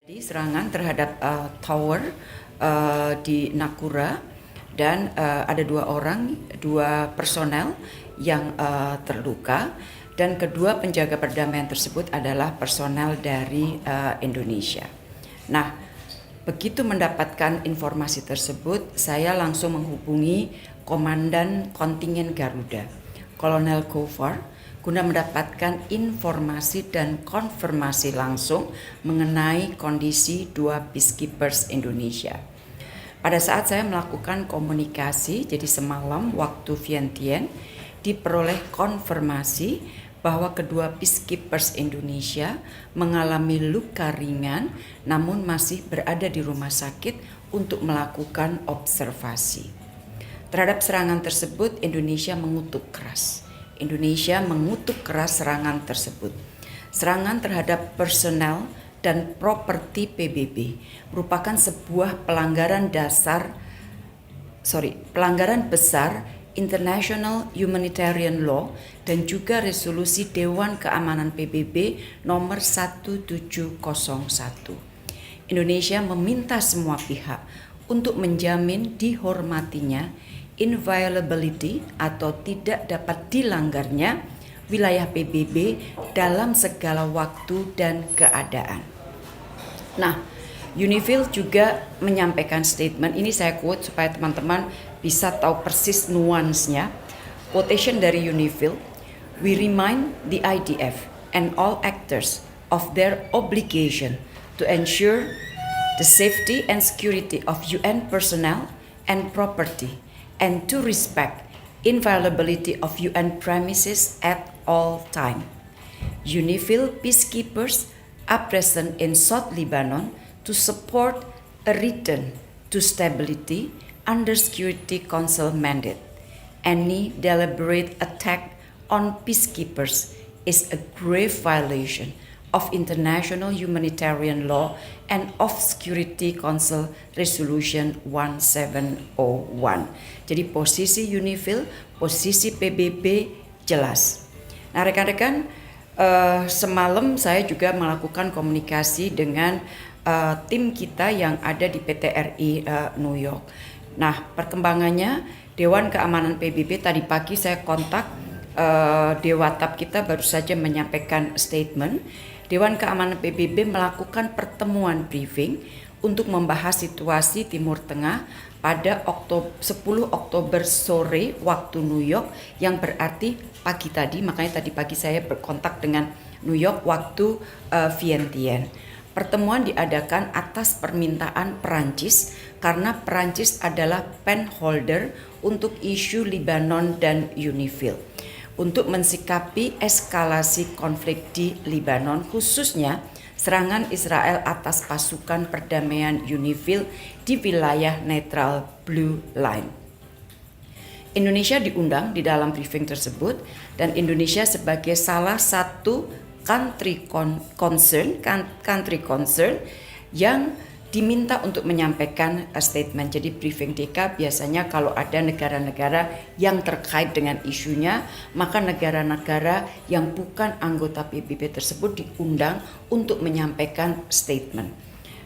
Jadi serangan terhadap tower di Nakura dan ada dua personel yang terluka, dan kedua penjaga perdamaian tersebut adalah personel dari Indonesia. Nah, begitu mendapatkan informasi tersebut, saya langsung menghubungi Komandan Kontingen Garuda, Kolonel Gofar, guna mendapatkan informasi dan konfirmasi langsung mengenai kondisi dua peacekeepers Indonesia. Pada saat saya melakukan komunikasi, jadi semalam waktu Vientiane, diperoleh konfirmasi bahwa kedua peacekeepers Indonesia mengalami luka ringan namun masih berada di rumah sakit untuk melakukan observasi. Terhadap serangan tersebut, Indonesia mengutuk keras serangan tersebut. Serangan terhadap personel dan properti PBB merupakan sebuah pelanggaran besar International Humanitarian Law dan juga resolusi Dewan Keamanan PBB nomor 1701. Indonesia meminta semua pihak untuk menjamin dihormatinya inviolability atau tidak dapat dilanggarnya wilayah PBB dalam segala waktu dan keadaan. Nah, UNIFIL juga menyampaikan statement, ini saya quote supaya teman-teman bisa tahu persis nuansnya. Quotation dari UNIFIL, "We remind the IDF and all actors of their obligation to ensure the safety and security of UN personnel and property, and to respect inviolability of UN premises at all time. UNIFIL peacekeepers are present in South Lebanon to support a return to stability under Security Council mandate. Any deliberate attack on peacekeepers is a grave violation of international humanitarian law and of Security Council Resolution 1701. Jadi posisi UNIFIL, posisi PBB jelas. Nah rekan-rekan, semalam saya juga melakukan komunikasi dengan tim kita yang ada di PTRI New York. Nah perkembangannya, Dewan Keamanan PBB tadi pagi saya kontak Dewatap kita baru saja menyampaikan statement. Dewan Keamanan PBB melakukan pertemuan briefing untuk membahas situasi Timur Tengah pada 10 Oktober sore waktu New York, yang berarti pagi tadi, makanya tadi pagi saya berkontak dengan New York waktu Vientiane. Pertemuan diadakan atas permintaan Perancis karena Perancis adalah pen holder untuk isu Lebanon dan UNIFIL. Untuk mensikapi eskalasi konflik di Lebanon, khususnya serangan Israel atas pasukan perdamaian UNIFIL di wilayah netral Blue Line. Indonesia diundang di dalam briefing tersebut, dan Indonesia sebagai salah satu country concern yang diminta untuk menyampaikan statement. Jadi briefing DK biasanya kalau ada negara-negara yang terkait dengan isunya, maka negara-negara yang bukan anggota PBB tersebut diundang untuk menyampaikan statement.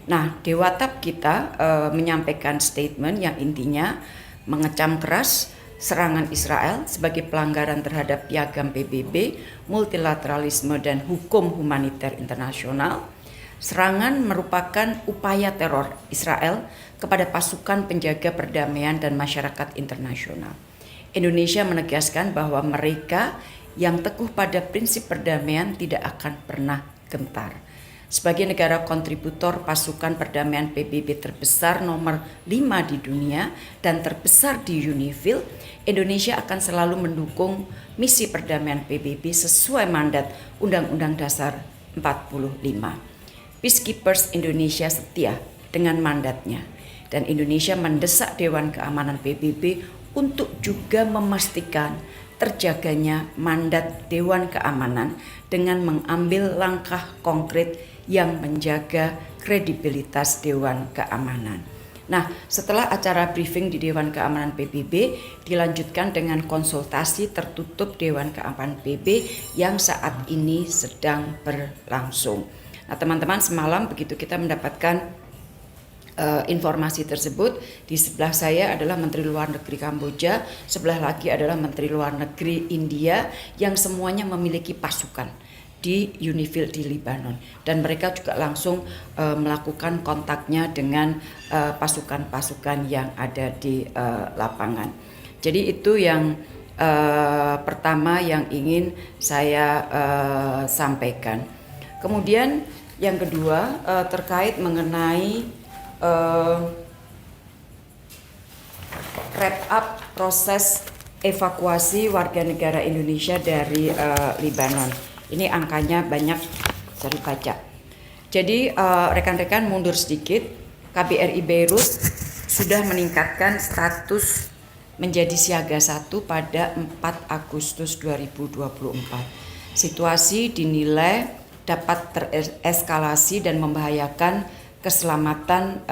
Nah, Dewatap kita menyampaikan statement yang intinya mengecam keras serangan Israel sebagai pelanggaran terhadap piagam PBB, multilateralisme dan hukum humaniter internasional. Serangan merupakan upaya teror Israel kepada pasukan penjaga perdamaian dan masyarakat internasional. Indonesia menegaskan bahwa mereka yang teguh pada prinsip perdamaian tidak akan pernah gentar. Sebagai negara kontributor pasukan perdamaian PBB terbesar nomor 5 di dunia dan terbesar di UNIFIL, Indonesia akan selalu mendukung misi perdamaian PBB sesuai mandat Undang-Undang Dasar 45. Peacekeepers Indonesia setia dengan mandatnya, dan Indonesia mendesak Dewan Keamanan PBB untuk juga memastikan terjaganya mandat Dewan Keamanan dengan mengambil langkah konkret yang menjaga kredibilitas Dewan Keamanan. Nah, setelah acara briefing di Dewan Keamanan PBB dilanjutkan dengan konsultasi tertutup Dewan Keamanan PBB yang saat ini sedang berlangsung. Nah teman-teman, semalam begitu kita mendapatkan informasi tersebut, di sebelah saya adalah Menteri Luar Negeri Kamboja, sebelah lagi adalah Menteri Luar Negeri India yang semuanya memiliki pasukan di UNIFIL di Lebanon, dan mereka juga langsung melakukan kontaknya dengan pasukan-pasukan yang ada di lapangan. Jadi itu yang pertama yang ingin saya sampaikan. Kemudian yang kedua terkait mengenai wrap up proses evakuasi warga negara Indonesia dari Lebanon. Ini angkanya banyak, saya baca. Jadi rekan-rekan mundur sedikit, KBRI Beirut sudah meningkatkan status menjadi siaga 1 pada 4 Agustus 2024. Situasi dinilai dapat tereskalasi dan membahayakan keselamatan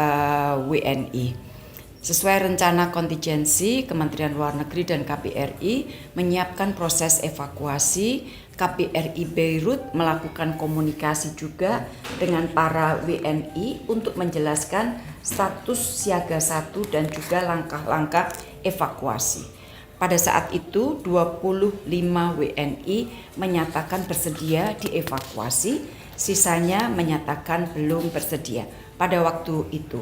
WNI. Sesuai rencana kontingensi, Kementerian Luar Negeri dan KBRI menyiapkan proses evakuasi. KBRI Beirut melakukan komunikasi juga dengan para WNI untuk menjelaskan status siaga 1 dan juga langkah-langkah evakuasi. Pada saat itu 25 WNI menyatakan bersedia dievakuasi, sisanya menyatakan belum bersedia pada waktu itu.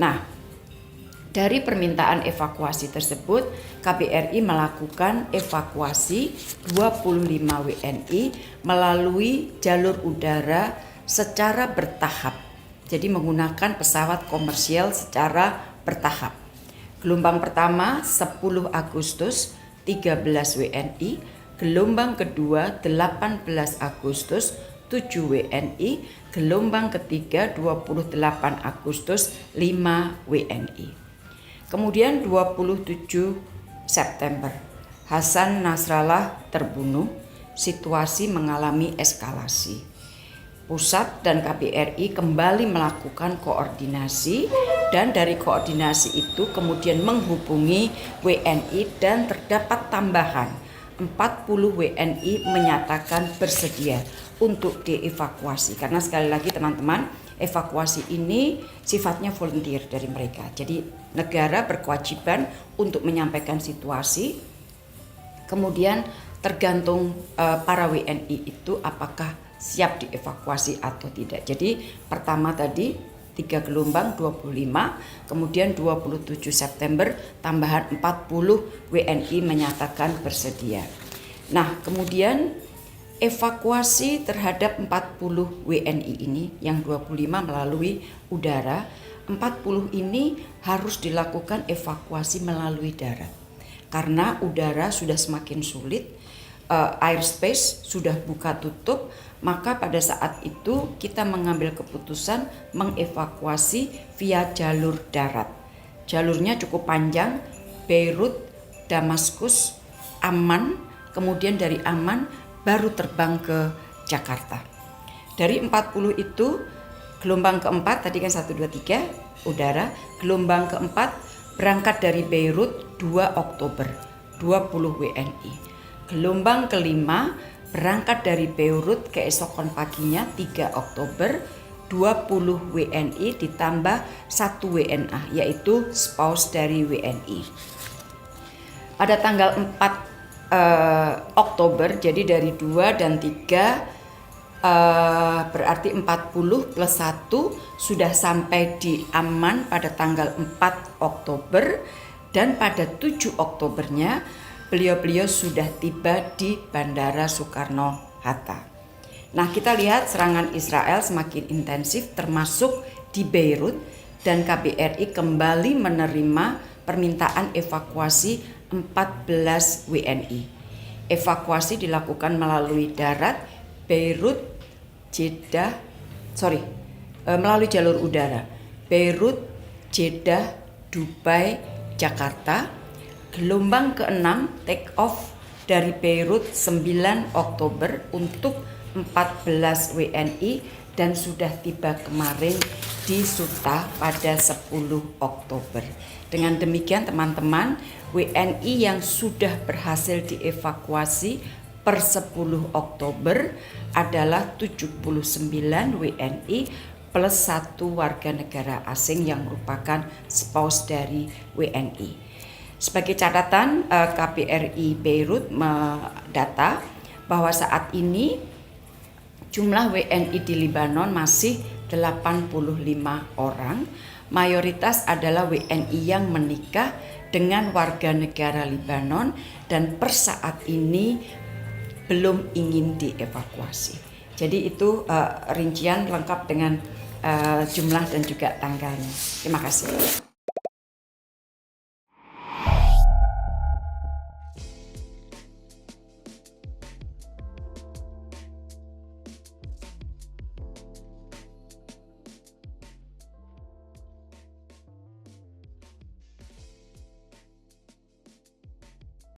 Nah, dari permintaan evakuasi tersebut, KBRI melakukan evakuasi 25 WNI melalui jalur udara secara bertahap. Jadi menggunakan pesawat komersial secara bertahap. Gelombang pertama 10 Agustus 13 WNI, gelombang kedua 18 Agustus 7 WNI, gelombang ketiga 28 Agustus 5 WNI. Kemudian 27 September, Hasan Nasrallah terbunuh, situasi mengalami eskalasi. Pusat dan KBRI kembali melakukan koordinasi, dan dari koordinasi itu kemudian menghubungi WNI dan terdapat tambahan 40 WNI menyatakan bersedia untuk dievakuasi. Karena sekali lagi teman-teman, evakuasi ini sifatnya volunteer dari mereka. Jadi negara berkewajiban untuk menyampaikan situasi, kemudian tergantung para WNI itu apakah siap dievakuasi atau tidak. Jadi pertama tadi 3 gelombang 25, kemudian 27 September tambahan 40 WNI menyatakan bersedia. Nah, kemudian evakuasi terhadap 40 WNI ini yang 25 melalui udara, 40 ini harus dilakukan evakuasi melalui darat. Karena udara sudah semakin sulit, airspace sudah buka tutup, maka pada saat itu kita mengambil keputusan mengevakuasi via jalur darat. Jalurnya cukup panjang, Beirut, Damaskus, Amman, kemudian dari Amman baru terbang ke Jakarta. Dari 40 itu, gelombang keempat, tadi kan 1, 2, 3, udara. Gelombang keempat berangkat dari Beirut 2 Oktober, 20 WNI. Gelombang kelima berangkat dari Beirut keesokan paginya 3 Oktober, 20 WNI ditambah 1 WNA, yaitu spouse dari WNI. Pada tanggal 4 Oktober, jadi dari 2 dan 3 berarti 40 plus 1 sudah sampai di Amman pada tanggal 4 Oktober, dan pada 7 Oktobernya beliau-beliau sudah tiba di Bandara Soekarno-Hatta. Nah, kita lihat serangan Israel semakin intensif termasuk di Beirut, dan KBRI kembali menerima permintaan evakuasi 14 WNI. Evakuasi dilakukan melalui darat, Beirut, Jeddah, melalui jalur udara, Beirut, Jeddah, Dubai, Jakarta. Gelombang ke-6 take off dari Beirut 9 Oktober untuk 14 WNI dan sudah tiba kemarin di Suta pada 10 Oktober. Dengan demikian teman-teman, WNI yang sudah berhasil dievakuasi per 10 Oktober adalah 79 WNI plus 1 warga negara asing yang merupakan spouse dari WNI. Sebagai catatan, KBRI Beirut mendata bahwa saat ini jumlah WNI di Lebanon masih 85 orang. Mayoritas adalah WNI yang menikah dengan warga negara Lebanon dan per saat ini belum ingin dievakuasi. Jadi itu rincian lengkap dengan jumlah dan juga tanggalnya. Terima kasih.